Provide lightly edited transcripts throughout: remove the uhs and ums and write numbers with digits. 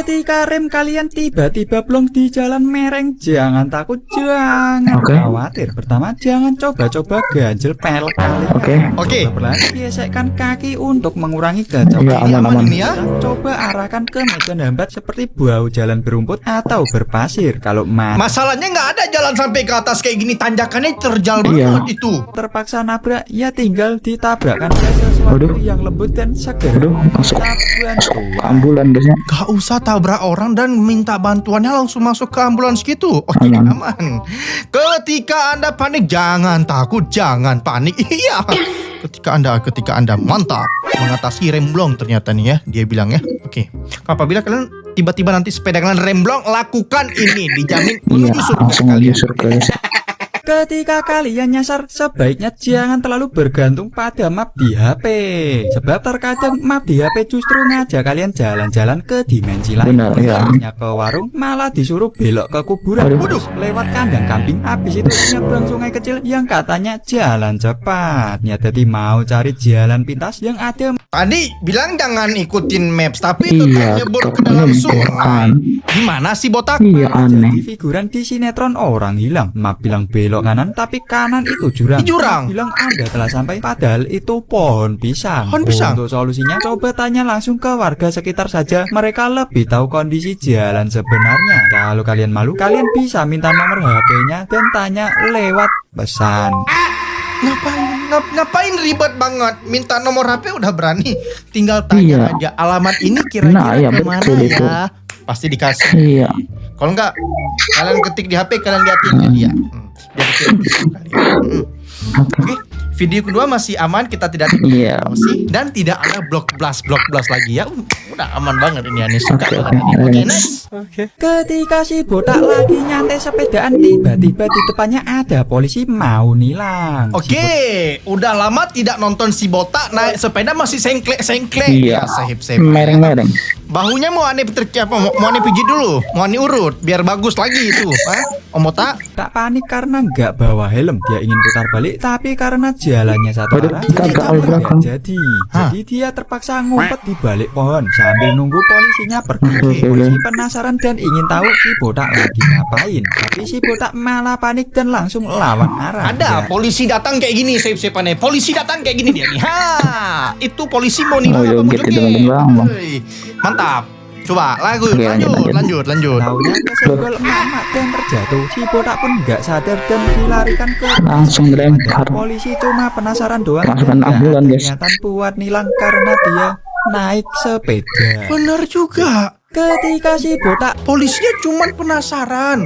Ketika rem kalian tiba-tiba blong di jalan mereng, jangan takut, jangan khawatir. Pertama, jangan coba-coba ganjel pelek kalian. Coba perlahan gesekkan kaki untuk mengurangi kecepatan. Aman ya. Coba arahkan ke medan hambat seperti bau jalan berumput atau berpasir. Kalau masalahnya nggak ada jalan sampai ke atas kayak gini, tanjakannya terjal banget itu. Terpaksa nabrak, ya tinggal ditabrakkan ke sesuatu yang lembut dan segar. Ambulan guys. Gak usah tabrak orang dan minta bantuannya, langsung masuk ke ambulans gitu. Oke, aman. Ketika Anda panik, jangan takut, jangan panik. Iya. Ketika Anda mantap mengatasi remblong, ternyata nih ya, dia bilang ya. Oke. Apabila kalian tiba-tiba nanti sepeda kalian remblong, lakukan ini, dijamin menuju surga kalian. Ketika kalian nyasar, sebaiknya jangan terlalu bergantung pada map di HP. Sebab terkadang map di HP justru ngajak kalian jalan-jalan ke dimensi lain. Misalnya ke warung, malah disuruh belok ke kuburan. Lewat kandang kambing, habis itu nyebrang sungai kecil yang katanya jalan cepat. Jadi mau cari jalan pintas yang ada. Tadi bilang jangan ikutin maps, tapi tetap nyebur ke dalam sungai. Gimana sih botak? Jadi figuran di sinetron orang hilang, map bilang belok kanan, tapi kanan itu jurang. Bilang Anda telah sampai, padahal itu pohon pisang. Untuk solusinya, coba tanya langsung ke warga sekitar saja. Mereka lebih tahu kondisi jalan sebenarnya. Kalau kalian malu, kalian bisa minta nomor HP-nya dan tanya lewat pesan. Ngapain ribet banget? Minta nomor HP udah berani. Tinggal tanya aja alamat ini kira-kira kemana ya. Pasti dikasih. Kalau enggak, kalian ketik di HP, kalian liatin dia. Oke, video kedua masih aman, kita tidak emosi dan tidak ada blok blast lagi ya. Udah aman banget ini, aneh suka. Oke, next. Ketika si botak lagi nyantai sepedaan, tiba-tiba di depannya ada polisi mau nilang. Udah lama tidak nonton si botak naik sepeda masih sengklek. Sahib. Mereng. Bahunya mau aneh mau aneh pijit dulu, mau aneh urut biar bagus lagi itu. Om botak tak panik karena nggak bawa helm. Dia ingin putar balik, tapi karena jalannya satu arah jadi dia terpaksa ngumpet di balik pohon sambil nunggu polisinya pergi. Polisi penasaran dan ingin tahu si botak lagi ngapain, tapi si botak malah panik dan langsung lawan arah. Polisi datang kayak gini, sip-sipannya. Polisi datang kayak gini dia nih. Itu polisi mau nilang apa mau joget? Mantap. Coba lanjut. Taunya kesenggol emak dan terjatuh. Si botak pun nggak sadar dan dilarikan ke langsung dilempar. Polisi cuma penasaran doang. Ambulan guys. Ternyata buat nilang karena dia naik sepeda. Bener juga. Ketika si botak, polisinya cuma penasaran.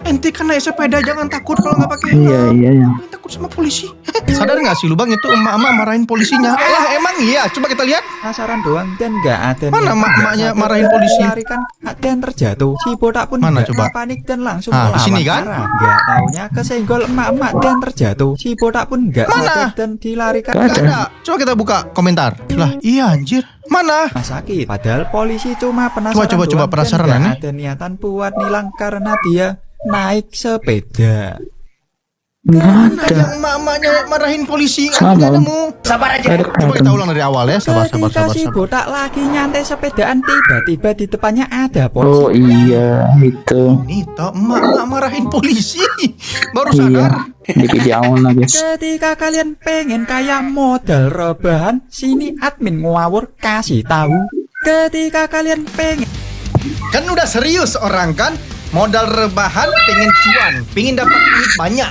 Ente kan naik sepeda, jangan takut kalau nggak pakai helm. Iya. Takut sama polisi. Sadar nggak sih lu bang, itu emak-emak marahin polisinya? Lah emang iya, coba kita lihat. Penasaran doang dan nggak ada. Mana emak-emaknya marahin polisi? Larikan dan terjatuh. Si botak pun panik dan langsung di sini kan? Nggak taunya kesenggol emak-emak dan terjatuh. Si botak pun nggak sadar dan dilarikan. Nggak ada. Coba kita buka komentar. Lah iya anjir. Mana? Sakit. Padahal polisi cuma penasaran. Coba penasaran nih. Ada niatan buat nilang karena dia naik sepeda. Mana yang mamanya marahin polisi? Sabar aja. Coba kita ulang dari awal ya. Sabar. Ketika si botak lagi nyantai sepedaan, tiba-tiba di depannya ada polisi. Oh iya, itu. Ini toh emak marahin polisi. Baru sadar. Di video awal lah guys. Ketika kalian pengen kayak modal rebahan, sini admin ngawur kasih tahu. Ketika kalian pengen, kan udah serius orang kan, modal rebahan pengen cuan, pengen dapat duit banyak,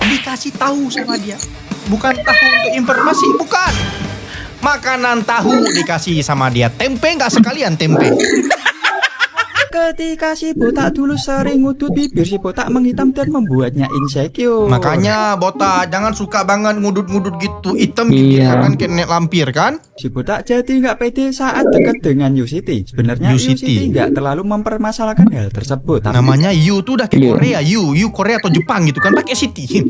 dikasih tahu sama dia. Bukan tahu untuk informasi, bukan. Makanan tahu dikasih sama dia, tempe nggak sekalian tempe. Ketika si botak dulu sering ngudut, bibir si botak menghitam dan membuatnya insecure. Makanya botak jangan suka banget ngudut-ngudut gitu, hitam bibirnya kan kayak lampir kan. Si botak jadi nggak pede saat dekat dengan Yusiti. Sebenarnya Yusiti nggak terlalu mempermasalahkan hal tersebut. Namanya Yu tuh udah kayak Korea, Yu Korea atau Jepang gitu kan, pakai City.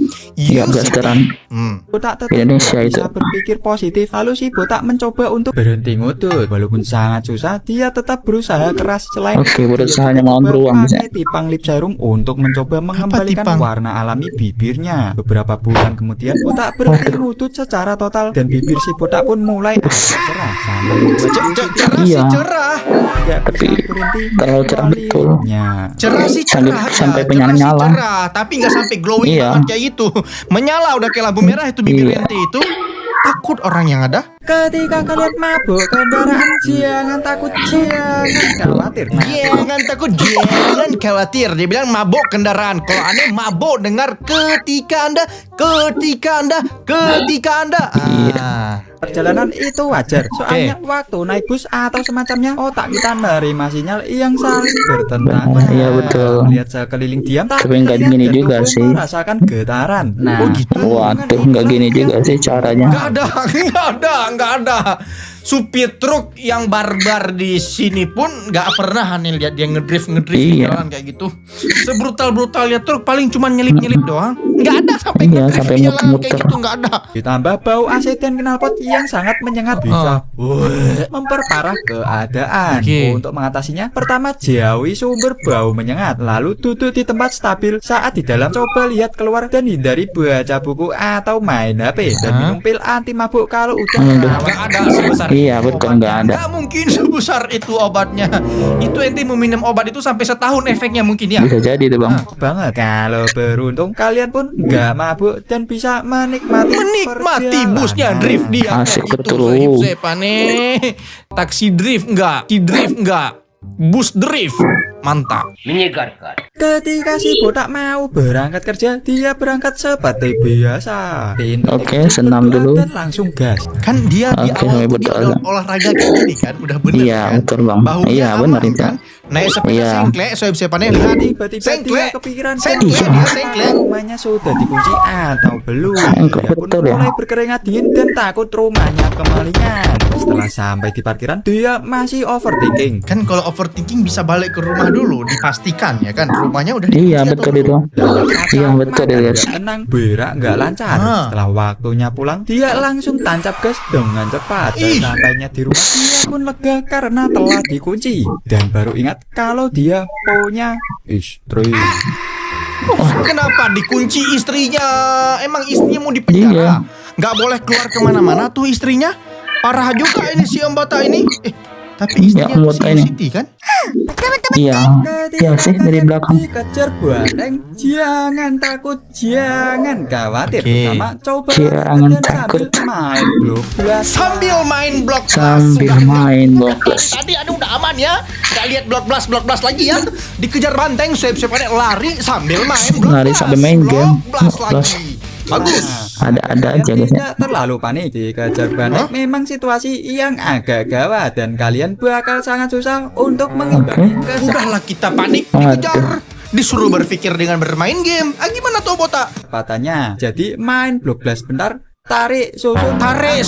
Botak tetap bisa berpikir positif. Lalu si botak mencoba untuk berhenti ngudut. Walaupun sangat susah, dia tetap berusaha keras. Selain berusahanya dia mau coba beruang bisa. pakai tipang lip serum untuk mencoba mengembalikan tipang? warna alami bibirnya. Beberapa bulan kemudian botak berhenti ngutut secara total dan bibir si botak pun mulai agak cerah sampai membuat Cerah Iya. sih cerah. nggak bisa Tapi berhenti terlalu cerah betul. melipnya. Cerah sih Sampai- cerah sampai ya. penyala- Cerah sih nyala. cerah, tapi nggak sampai glowing Iya. banget kayak gitu. Menyala udah kayak lampu merah itu bibir Iya. ente itu. Takut orang yang ada. Ketika kalian mabuk kendaraan, jangan takut, jangan khawatir. Nah, Jangan takut, jangan khawatir. Dia bilang mabuk kendaraan. Kalau aneh mabuk dengar ketika anda. perjalanan itu wajar, soalnya waktu naik bus atau semacamnya otak kita menerima sinyal yang saling bertentangan. Benar, iya betul. Melihat sekeliling diam, Tapi nggak terlihat gini dan juga tubuh sih. merasakan getaran. Nah, Oh gitu. Waduh, nggak gini juga sih caranya. Nggak ada. Supir truk yang barbar di sini pun nggak pernah nih lihat dia ngedrift di Iya. jalan kayak gitu. Sebrutal-brutalnya truk paling cuma nyelip-nyelip doang. Nggak ada sampai Iya, ngedrift sampai di jalan kayak muter-muter. gitu, nggak ada. Ditambah bau AC dan knalpot yang sangat menyengat bisa memperparah keadaan. Oke. Untuk mengatasinya, pertama jauhi sumber bau menyengat, lalu duduk di tempat stabil. Saat di dalam, coba lihat keluar dan hindari baca buku atau main HP dan minum pil anti mabuk kalau udah Aduh. rawan. Nggak ada sebesar Iya, itu betul, obatnya. nggak ada. Nggak mungkin sebesar itu obatnya. Itu ente mau minum obat itu sampai setahun efeknya mungkin ya. Bisa jadi tuh bang. Banget. Kalau beruntung kalian pun nggak mabuk dan bisa menikmati Menikmati busnya perjalanan. drift dia Asik kayak gitu. betul. Taksi drift enggak, bus drift mantap. Ketika si botak mau berangkat kerja, dia berangkat seperti biasa. Pintu Oke, kecil senam berdoa dulu. dan langsung gas. Kan dia di Oke, awal tuh dia betul. udah olahraga kayak gini kan, udah bener Iya, kan. betul, Bang. Bahunya Iya, aman bener itu. kan. Naik sepeda Iya. sengklek, siapa-siapanya lihat. Tiba-tiba dia Sengklek, kepikiran sengklek dia sengklek. rumahnya sudah dikunci atau belum. Sengklek, Dia pun betul ya. mulai berkeringat dingin dan takut rumahnya kemalingan. Setelah sampai di parkiran, dia masih overthinking. Kan kalau overthinking bisa balik ke rumah dulu, dipastikan ya kan rumahnya udah Iya, dikunci betul atau itu. belum. Iya, betul Makan ya, guys. nggak tenang, berak nggak lancar. Ah. Setelah waktunya pulang, dia langsung tancap gas dengan cepat. Ih. Sampainya di rumah, dia pun lega karena telah dikunci dan baru ingat kalau dia punya istri. Kenapa dikunci istrinya? Emang istrinya mau dipenjara? Iya. Nggak boleh keluar kemana-mana tuh istrinya? Parah juga ini si Om Bata ini. Tapi istrinya Om tuh Bata si ini. Siti kan? Iya. Iya sih dari belakang. Dikejar banteng, jangan takut, jangan khawatir. Oke. Pertama, coba Jangan dan takut. sambil main blok belas. Sambil main blok Sambil main blok. Tadi aduh udah aman ya. Nggak lihat blok blast lagi ya. Dikejar banteng, siapa-siapa lari sambil main blok Lari blast. sambil main game. Blok blast Blok blast. lagi. Bagus. Ada aja Kalian guys ya. tidak terlalu panik dikejar banteng. Memang situasi yang agak gawat dan kalian bakal sangat susah untuk mengimbangi kesan. Udahlah kita panik dikejar. Disuruh berpikir dengan bermain game. Gimana tuh Bota? Kesempatannya. Jadi main blok belas bentar, tarik susun, Tarik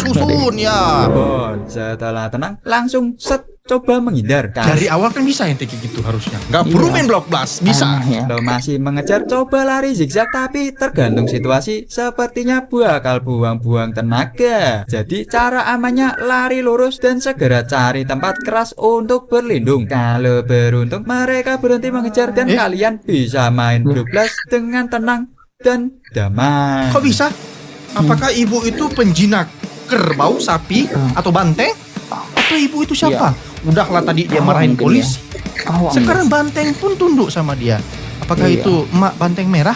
susun ya. Bon, setelah tenang langsung set, coba menghindar. Dari awal kan bisa yang kayak gitu harusnya. Nggak perlu Iya. main blok blast, bisa. Ya. Kalau masih mengejar, coba lari zigzag, tapi tergantung situasi. Sepertinya bakal buang-buang tenaga. Jadi cara amannya lari lurus dan segera cari tempat keras untuk berlindung. Kalau beruntung, mereka berhenti mengejar dan kalian bisa main blok belas dengan tenang dan damai. Kok bisa? Apakah ibu itu penjinak kerbau, sapi, atau banteng? Atau ibu itu siapa? Udahlah tadi dia marahin mungkin ya. polisi. Awang, Sekarang banteng pun tunduk sama dia. Apakah Iya. itu emak banteng merah?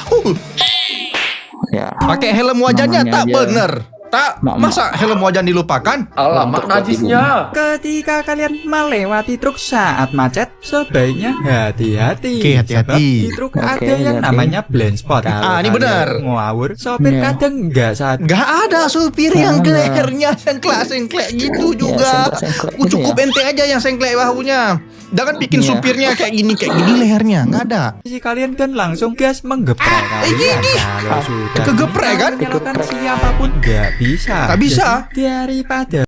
ya. Pakai helm wajahnya Namanya tak aja. bener. Tak, Mak-mak. masa helm wajan dilupakan? Alamak najisnya. Ketika kalian melewati truk saat macet, sebaiknya hati-hati. Oke, hati-hati. Sebab di truk Oke, ada yang hati-hati. namanya blind spot. Ah, ini kalian benar. ngawur, sopir Iya. kadang nggak sadar. Gak ada supir yang Ada. lehernya sengklek gitu juga. sengklek gitu Cukup ya. ente aja yang sengklek bahunya. Jangan bikin Iya. supirnya kayak gini lehernya. Nggak ada. Si kalian kan langsung gas menggeprek kalian. Kalau sudah Kegeprek kan? menyalahkan siapapun nggak bisa. Nggak bisa. Jadi, daripada